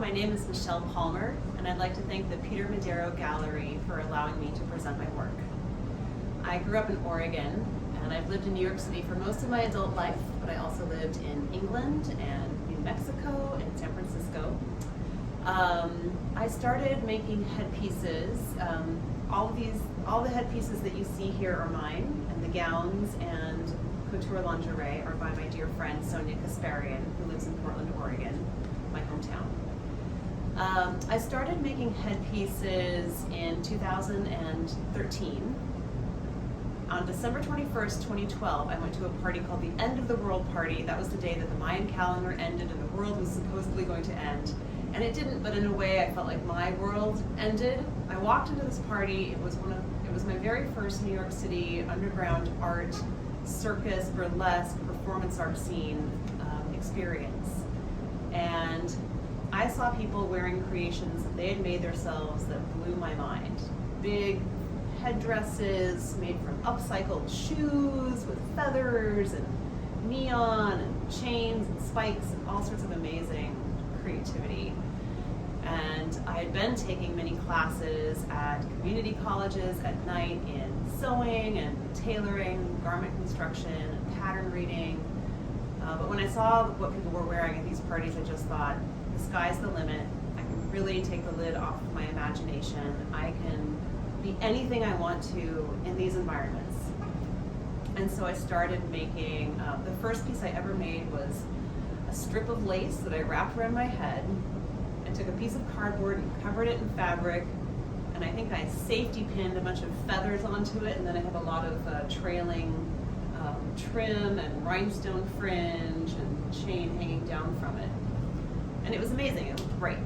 my name is Michelle Palmer, and I'd like to thank the Peter Madero Gallery for allowing me to present my work. I grew up in Oregon, and I've lived in New York City for most of my adult life, but I also lived in England and New Mexico and San Francisco. I started making headpieces. All the headpieces that you see here are mine, and the gowns and couture lingerie are by my dear friend Sonia Kasparian, who lives in Portland, Oregon, my hometown. I started making headpieces in 2013. On December 21st, 2012, I went to a party called the End of the World Party. That was the day that the Mayan calendar ended and the world was supposedly going to end. And it didn't, but in a way I felt like my world ended. I walked into this party. It was my very first New York City underground art, circus, burlesque, performance art scene experience. And I saw people wearing creations that they had made themselves that blew my mind. Big headdresses made from upcycled shoes with feathers and neon and chains and spikes and all sorts of amazing creativity. And I had been taking many classes at community colleges at night in sewing and tailoring, garment construction, and pattern reading. But when I saw what people were wearing at these parties, I just thought, the sky's the limit. I can really take the lid off of my imagination. I can be anything I want to in these environments. And so I started making, the first piece I ever made was a strip of lace that I wrapped around my head. I took a piece of cardboard and covered it in fabric, and I think I safety pinned a bunch of feathers onto it, and then I had a lot of trailing trim and rhinestone fringe and chain hanging down from it. And it was amazing, it looked great.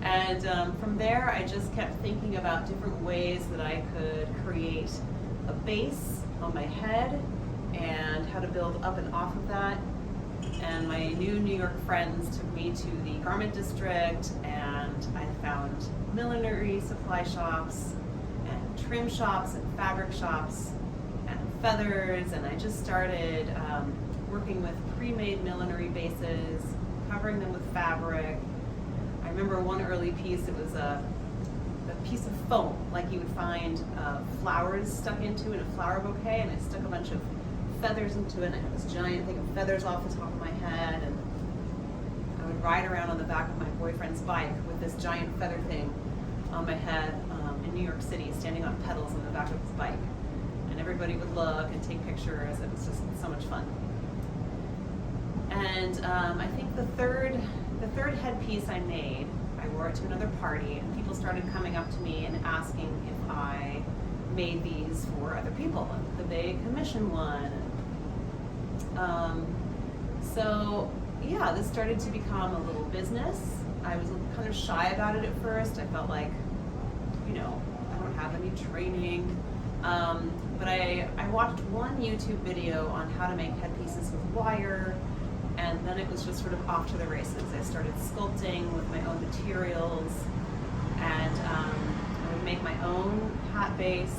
And from there, I just kept thinking about different ways that I could create a base on my head and how to build up and off of that. And my new New York friends took me to the garment district, and I found millinery supply shops and trim shops and fabric shops and feathers, and I just started working with pre-made millinery bases, covering them with fabric. I remember one early piece, it was a piece of foam, like you would find flowers stuck into in a flower bouquet, and I stuck a bunch of feathers into it, and I had this giant thing of feathers off the top of my head, and I would ride around on the back of my boyfriend's bike with this giant feather thing on my head in New York City, standing on pedals on the back of his bike. And everybody would look and take pictures. It was just so much fun. And I think the third headpiece I made, I wore it to another party, and people started coming up to me and asking if I made these for other people. Could they commission one? So yeah, this started to become a little business. I was kind of shy about it at first. I felt like, I don't have any training. But I watched one YouTube video on how to make headpieces with wire, and then it was just sort of off to the races. I started sculpting with my own materials, and I would make my own hat base,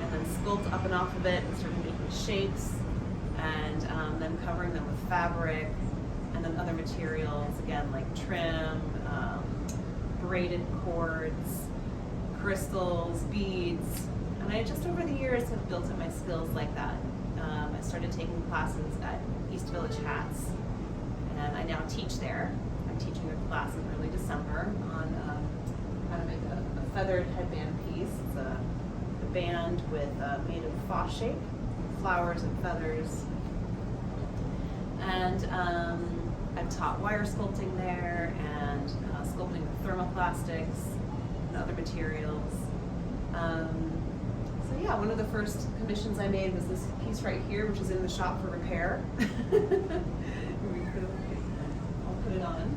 and then sculpt up and off of it and start making shapes, and then covering them with fabric, and then other materials, again, like trim, braided cords, crystals, beads. And I just over the years have built up my skills like that. I started taking classes at East Village Hats, and I now teach there. I'm teaching a class in early December on how to make a feathered headband piece. It's a band made of foss shape, flowers and feathers. And I've taught wire sculpting there, and sculpting with thermoplastics and other materials. So yeah, one of the first commissions I made was this piece right here, which is in the shop for repair. I'll put it on.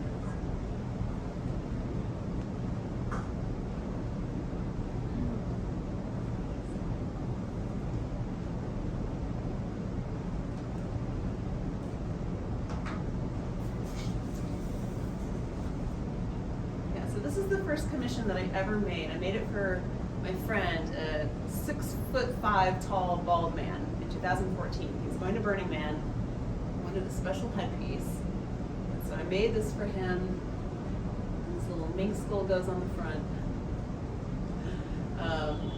This is the first commission that I ever made. I made it for my friend, a 6'5" tall bald man in 2014. He was going to Burning Man, wanted a special headpiece. And so I made this for him, mink skull goes on the front.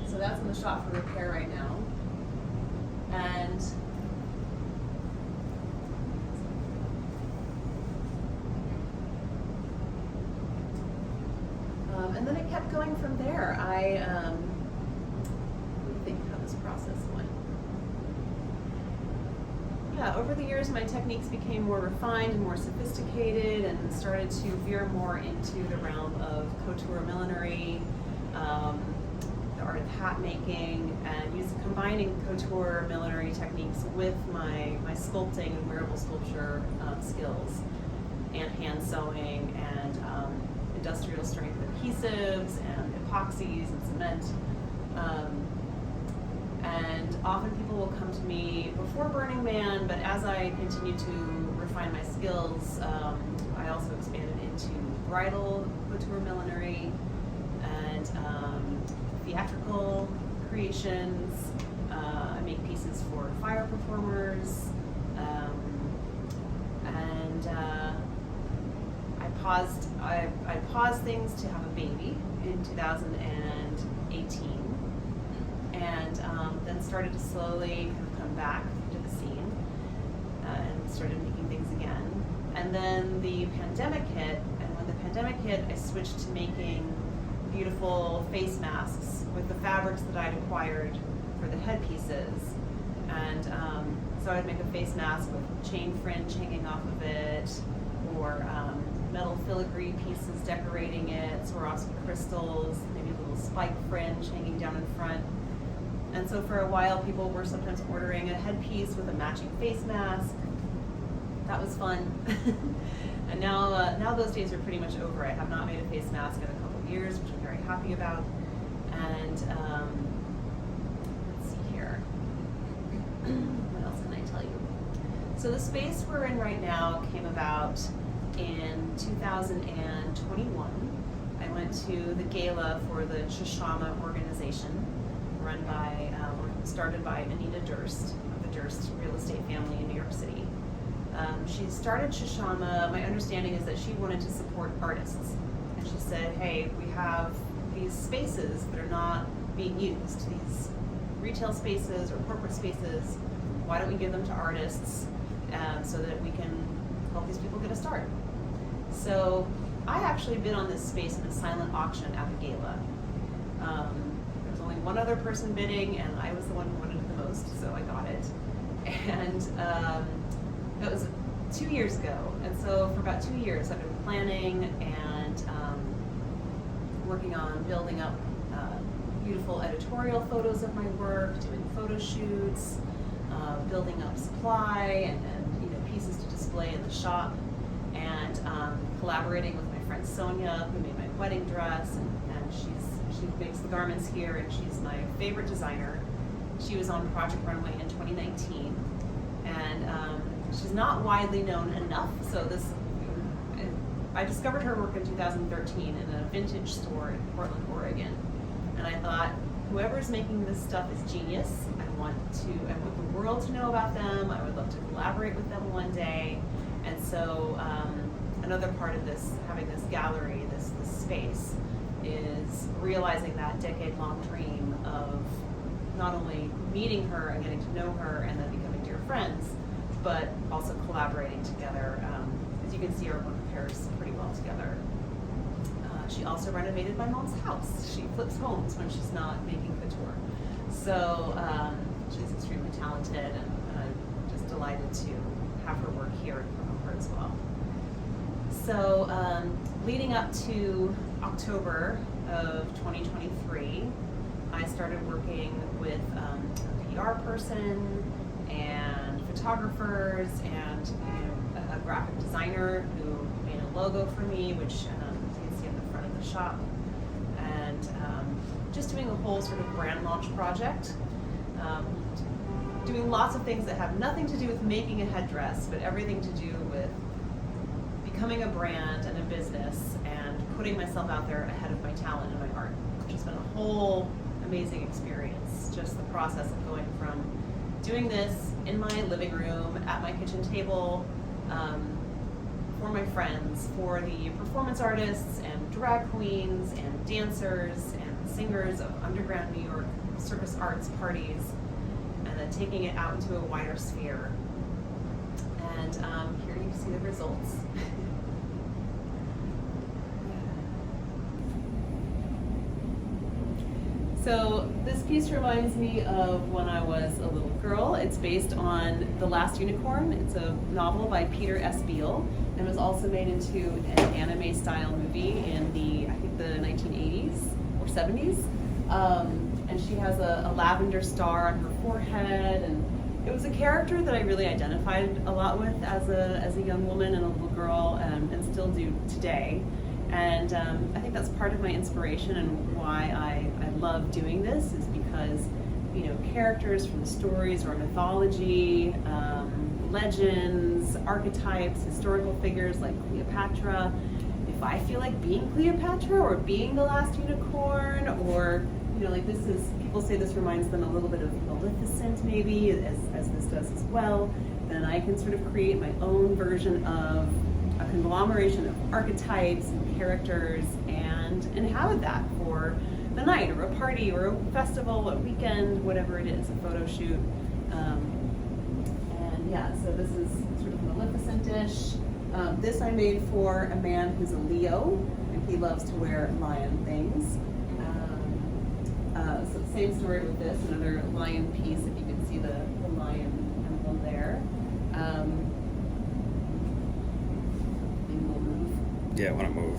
So that's in the shop for repair right now. And then it kept going from there. Let me think how this process went. Yeah, over the years my techniques became more refined and more sophisticated and started to veer more into the realm of couture millinery, the art of hat making, and combining couture millinery techniques with my sculpting and wearable sculpture skills, and hand sewing, and industrial strength adhesives and epoxies and cement. And often people will come to me before Burning Man, but as I continue to refine my skills, I also expanded into bridal couture millinery and theatrical creations. I make pieces for fire performers, and I paused things to have a baby in 2018. And then started to slowly kind of come back to the scene and started making things again. And then the pandemic hit, and when the pandemic hit, I switched to making beautiful face masks with the fabrics that I'd acquired for the headpieces. And so I'd make a face mask with chain fringe hanging off of it, or metal filigree pieces decorating it, Swarovski crystals, maybe a little spike fringe hanging down in front. And so for a while, people were sometimes ordering a headpiece with a matching face mask. That was fun. And now those days are pretty much over. I have not made a face mask in a couple of years, which I'm very happy about. And let's see here. What else can I tell you? So the space we're in right now came about in 2021. I went to the gala for the Shashama organization, run by, started by Anita Durst, of the Durst real estate family in New York City. She started Shashama, my understanding is that she wanted to support artists. And she said, hey, we have these spaces that are not being used, these retail spaces or corporate spaces, why don't we give them to artists so that we can help these people get a start? So I actually bid on this space in a silent auction at the gala. Only one other person bidding, and I was the one who wanted it the most, so I got it. And that was 2 years ago. And so for about 2 years, I've been planning and working on building up beautiful editorial photos of my work, doing photo shoots, building up supply and pieces to display in the shop, and collaborating with my friend Sonia, who made my wedding dress, and she makes the garments here, and she's my favorite designer. She was on Project Runway in 2019, and she's not widely known enough. So I discovered her work in 2013 in a vintage store in Portland, Oregon, and I thought, whoever's making this stuff is genius. I want the world to know about them. I would love to collaborate with them one day. And so another part of this, having this gallery, this space, is realizing that decade-long dream of not only meeting her and getting to know her and then becoming dear friends, but also collaborating together. As you can see, our work pairs pretty well together. She also renovated my mom's house. She flips homes when she's not making couture. So she's extremely talented, and I'm just delighted to have her work here and promote her as well. So leading up to October of 2023, I started working with a PR person and photographers and a graphic designer who made a logo for me, which you can see in the front of the shop, and just doing a whole sort of brand launch project, doing lots of things that have nothing to do with making a headdress, but everything to do with becoming a brand and a business and putting myself out there ahead of my talent and my art, which has been a whole amazing experience. Just the process of going from doing this in my living room at my kitchen table for my friends, for the performance artists and drag queens and dancers and singers of underground New York circus arts parties, and then taking it out into a wider sphere. And here you see the results. So this piece reminds me of when I was a little girl. It's based on The Last Unicorn. It's a novel by Peter S. Beale, and was also made into an anime style movie in the, I think, the 1980s or 70s. And she has a lavender star on her forehead, and it was a character that I really identified a lot with as a young woman and a little girl, and still do today. And I think that's part of my inspiration and why I love doing this, is because, you know, characters from the stories or mythology, legends, archetypes, historical figures like Cleopatra. If I feel like being Cleopatra or being the last unicorn, or, you know, like this is, people say this reminds them a little bit of Maleficent maybe, as this does as well, then I can sort of create my own version of a conglomeration of archetypes and characters and inhabit that for the night or a party or a festival, a weekend, whatever it is, a photo shoot. And yeah, so this is sort of Maleficent-ish. This I made for a man who's a Leo, and he loves to wear lion things. So same story with this, another lion piece, if you can see the lion emblem there. Yeah, I want to move.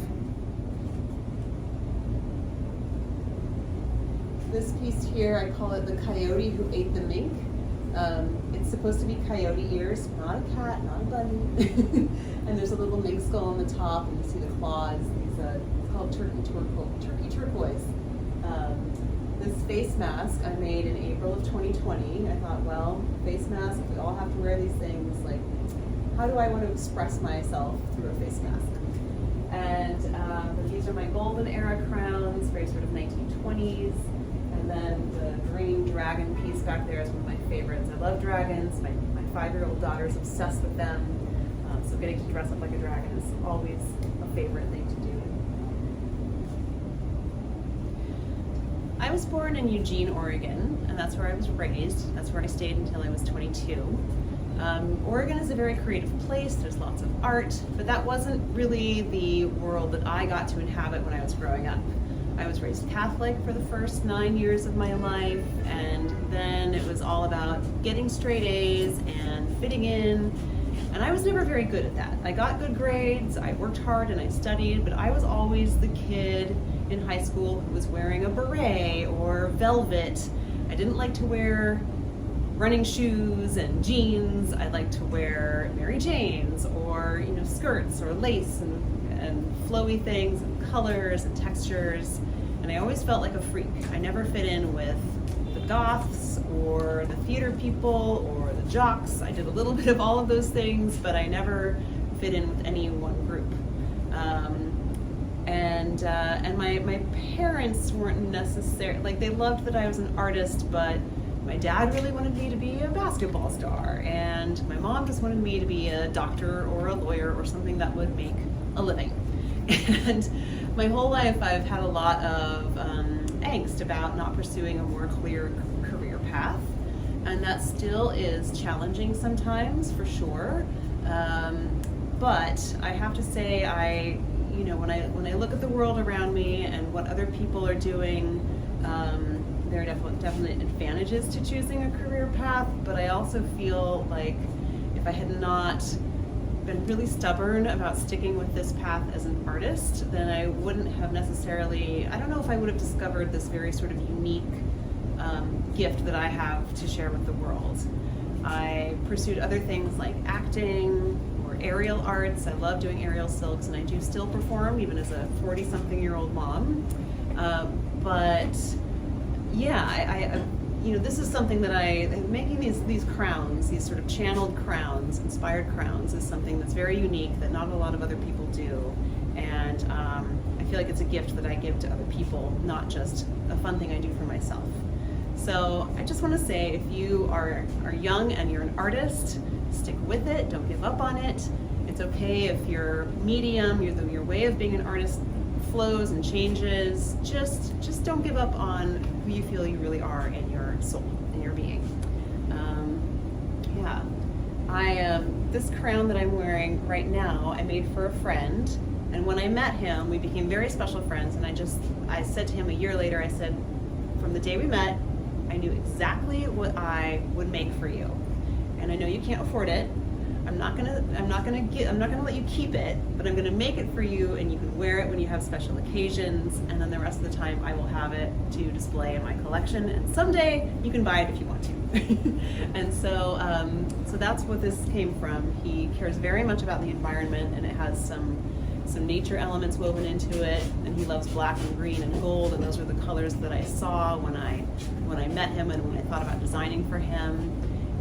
This piece here, I call it the coyote who ate the mink. It's supposed to be coyote ears, not a cat, not a bunny. And there's a little mink skull on the top, and you see the claws. It's called turkey turquoise. This face mask I made in April of 2020. I thought, well, face mask, if we all have to wear these things, like, how do I want to express myself through a face mask? And these are my golden era crowns, very sort of 1920s. And then the green dragon piece back there is one of my favorites. I love dragons. My 5-year-old daughter's obsessed with them. So getting to dress up like a dragon is always a favorite thing to do. I was born in Eugene, Oregon, and that's where I was raised. That's where I stayed until I was 22. Oregon is a very creative place. There's lots of art, but that wasn't really the world that I got to inhabit when I was growing up. I was raised Catholic for the first 9 years of my life, and then it was all about getting straight A's and fitting in, and I was never very good at that. I got good grades, I worked hard, and I studied, but I was always the kid in high school who was wearing a beret or velvet. I didn't like to wear running shoes and jeans. I like to wear Mary Janes or, you know, skirts or lace and flowy things and colors and textures. And I always felt like a freak. I never fit in with the goths or the theater people or the jocks. I did a little bit of all of those things, but I never fit in with any one group. And my parents weren't necessarily, like, they loved that I was an artist, but my dad really wanted me to be a basketball star, and my mom just wanted me to be a doctor or a lawyer or something that would make a living. And my whole life I've had a lot of angst about not pursuing a more clear career path, and that still is challenging sometimes, for sure. But I have to say, you know, when I look at the world around me and what other people are doing, there are definite advantages to choosing a career path, but I also feel like if I had not been really stubborn about sticking with this path as an artist, then I wouldn't have necessarily, I don't know if I would have discovered this very sort of unique gift that I have to share with the world. I pursued other things like acting or aerial arts. I love doing aerial silks, and I do still perform even as a 40-something-year-old mom. But yeah, I you know, this is something that making these crowns, these sort of channeled crowns, inspired crowns, is something that's very unique that not a lot of other people do. And I feel like it's a gift that I give to other people, not just a fun thing I do for myself. So I just want to say, if you are young and you're an artist, stick with it, don't give up on it. It's okay if your medium, your way of being an artist flows and changes. Just don't give up on who you feel you really are in your soul, in your being. This crown that I'm wearing right now, I made for a friend, and when I met him, we became very special friends, and I said to him a year later, I said, from the day we met, I knew exactly what I would make for you. And I know you can't afford it. I'm not gonna let you keep it, but I'm gonna make it for you, and you can wear it when you have special occasions, and then the rest of the time I will have it to display in my collection, and someday you can buy it if you want to. And so that's what this came from. He cares very much about the environment, and it has some nature elements woven into it, and he loves black and green and gold, and those are the colors that I saw when I met him and when I thought about designing for him.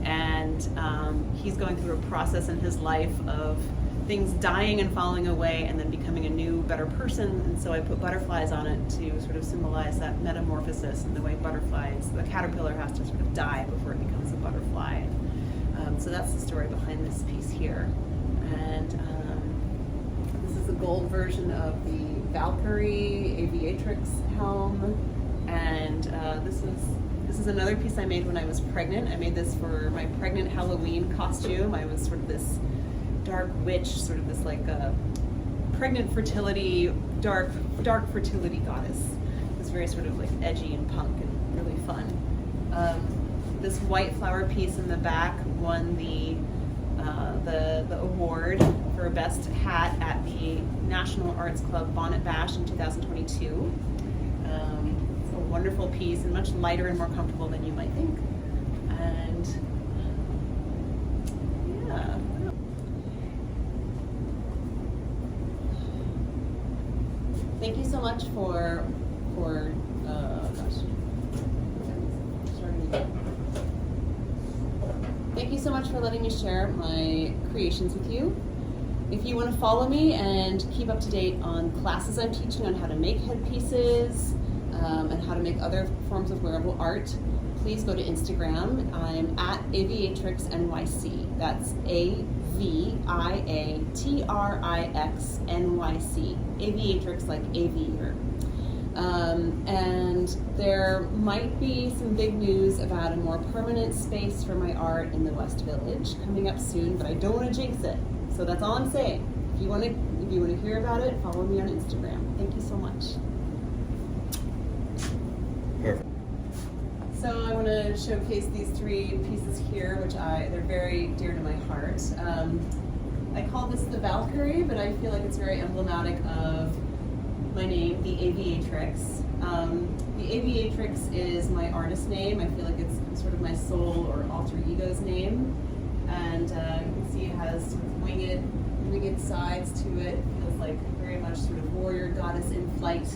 And he's going through a process in his life of things dying and falling away and then becoming a new, better person. And so I put butterflies on it to sort of symbolize that metamorphosis and the way the caterpillar has to sort of die before it becomes a butterfly. So that's the story behind this piece here. And this is a gold version of the Valkyrie aviatrix helm. And this is another piece I made when I was pregnant. I made this for my pregnant Halloween costume. I was sort of this dark witch, sort of this like pregnant fertility, dark fertility goddess. It was very sort of like edgy and punk and really fun. This white flower piece in the back won the award for best hat at the National Arts Club Bonnet Bash in 2022. It's a wonderful piece and much lighter and more comfortable than you might think. And yeah. Thank you so much for Thank you so much for letting me share my creations with you. If you want to follow me and keep up to date on classes I'm teaching on how to make headpieces and how to make other forms of wearable art, please go to Instagram. I'm at AviatrixNYC. That's AviatrixNYC. Aviatrix like aviator. And there might be some big news about a more permanent space for my art in the West Village coming up soon, but I don't want to jinx it. So that's all I'm saying. If you want to hear about it, follow me on Instagram. Thank you so much. Perfect. So I want to showcase these three pieces here, which they're very dear to my heart. I call this the Valkyrie, but I feel like it's very emblematic of my name, the Aviatrix. The Aviatrix is my artist name. I feel like it's sort of my soul or alter ego's name. And you can see it has sort of winged sides to it. It feels like very much sort of warrior goddess in flight.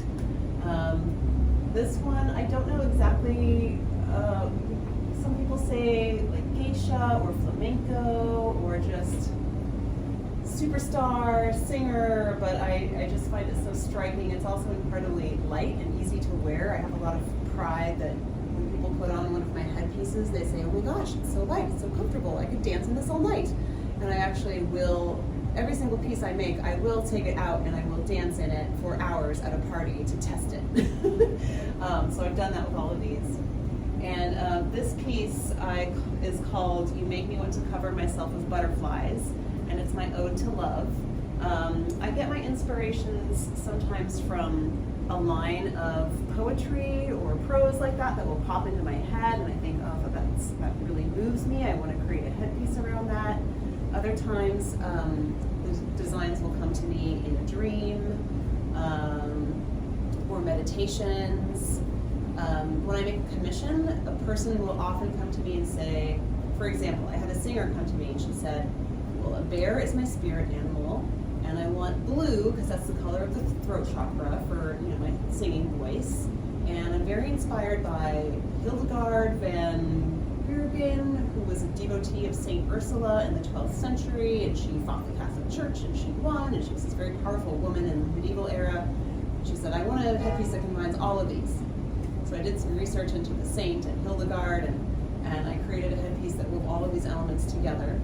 This one, I don't know exactly, some people say like geisha or flamenco or just superstar, singer, but I just find it so striking. It's also incredibly light and easy to wear. I have a lot of pride that when people put on one of my headpieces, they say, oh my gosh, it's so light, it's so comfortable, I could dance in this all night. And I actually will, every single piece I make, I will take it out and I will dance in it for hours at a party to test it. So I've done that with all of these. And this piece is called You Make Me Want to Cover Myself with Butterflies, and it's my ode to love. I get my inspirations sometimes from a line of poetry or prose like that will pop into my head, and I think, oh, that really moves me. I want to create a headpiece around that. Other times, those designs will come to me in a dream or meditations. When I make a commission, a person will often come to me and say, for example, I had a singer come to me and she said, well, a bear is my spirit animal, and I want blue because that's the color of the throat chakra for my singing voice. And I'm very inspired by Hildegard van Bingen, who was a devotee of Saint Ursula in the 12th century, and she fought the Catholic Church and she won, and she was this very powerful woman in the medieval era. She said, I want a headpiece that combines all of these. So I did some research into the saint and Hildegard, and I created a headpiece that wove all of these elements together.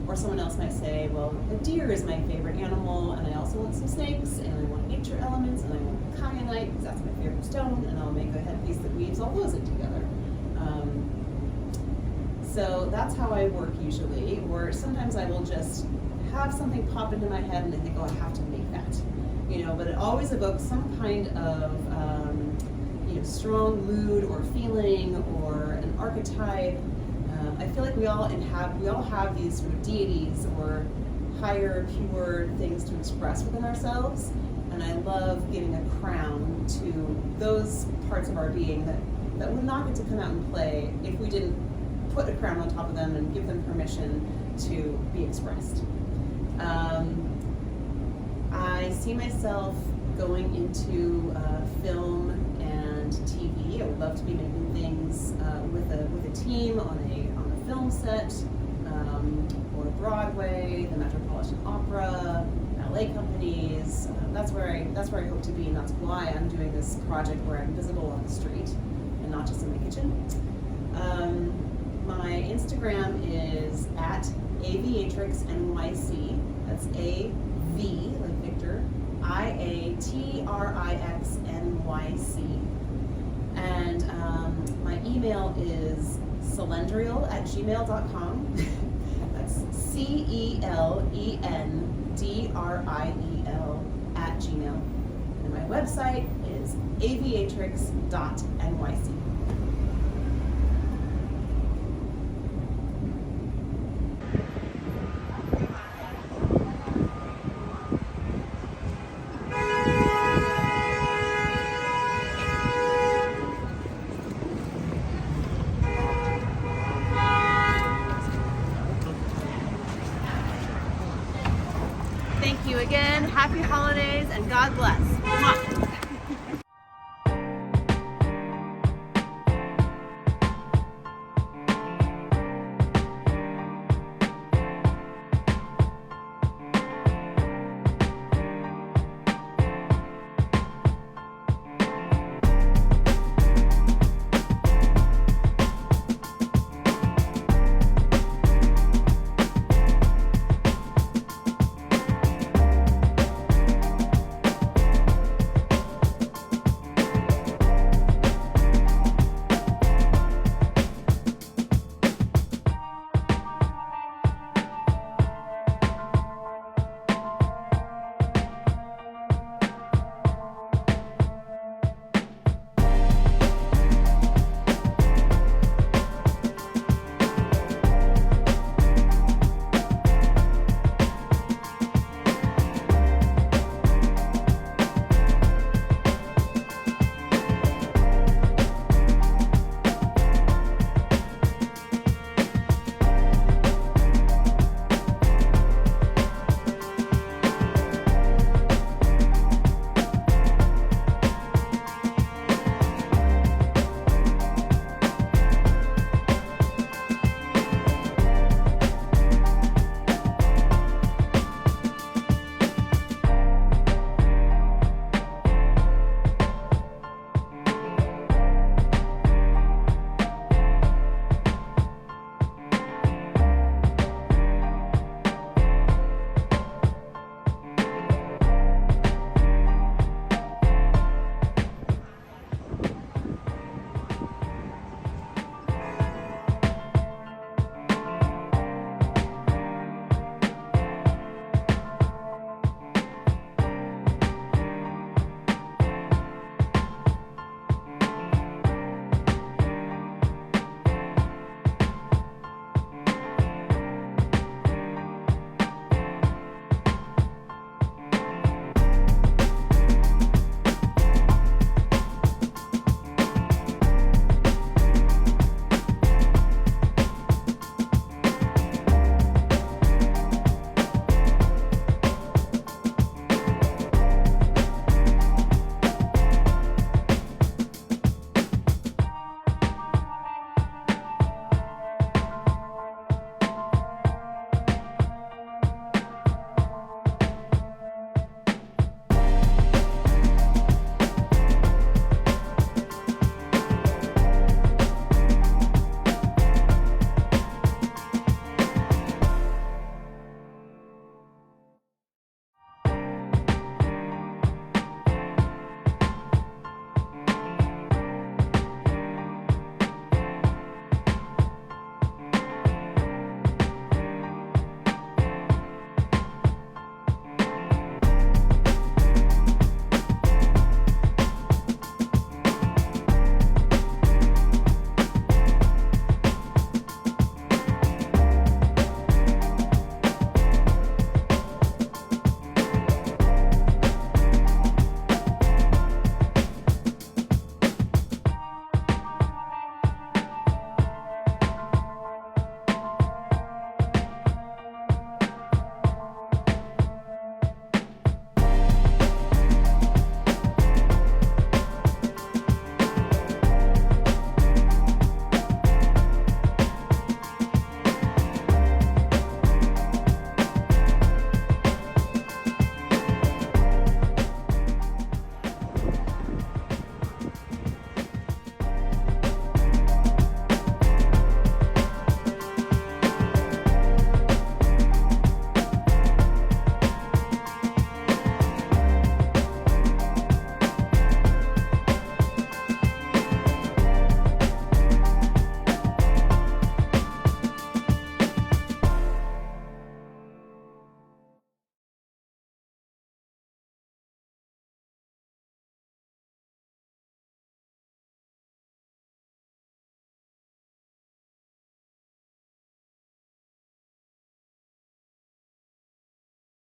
Or someone else might say, well, a deer is my favorite animal, and I also want some snakes, and I want nature elements, and I want kyanite, because that's my favorite stone, and I'll make a headpiece that weaves all those in together. So that's how I work usually, or sometimes I will just have something pop into my head and I think, oh, I have to make that. But it always evokes some kind of strong mood or feeling or an archetype. I feel like we all have these sort of deities or higher, pure things to express within ourselves, and I love giving a crown to those parts of our being that would not get to come out and play if we didn't put a crown on top of them and give them permission to be expressed. I see myself going into film and TV. I would love to be making things with a team on a film set, or Broadway, the Metropolitan Opera, ballet companies. That's where I hope to be, and that's why I'm doing this project where I'm visible on the street and not just in my kitchen. My Instagram is at aviatrixnyc. That's A-V, like Victor, IATRIXNYC. And my email is celendriel@gmail.com. That's CELENDRIEL@gmail. And my website is aviatrix.nyc. Thank you again. Happy holidays and God bless. Mwah.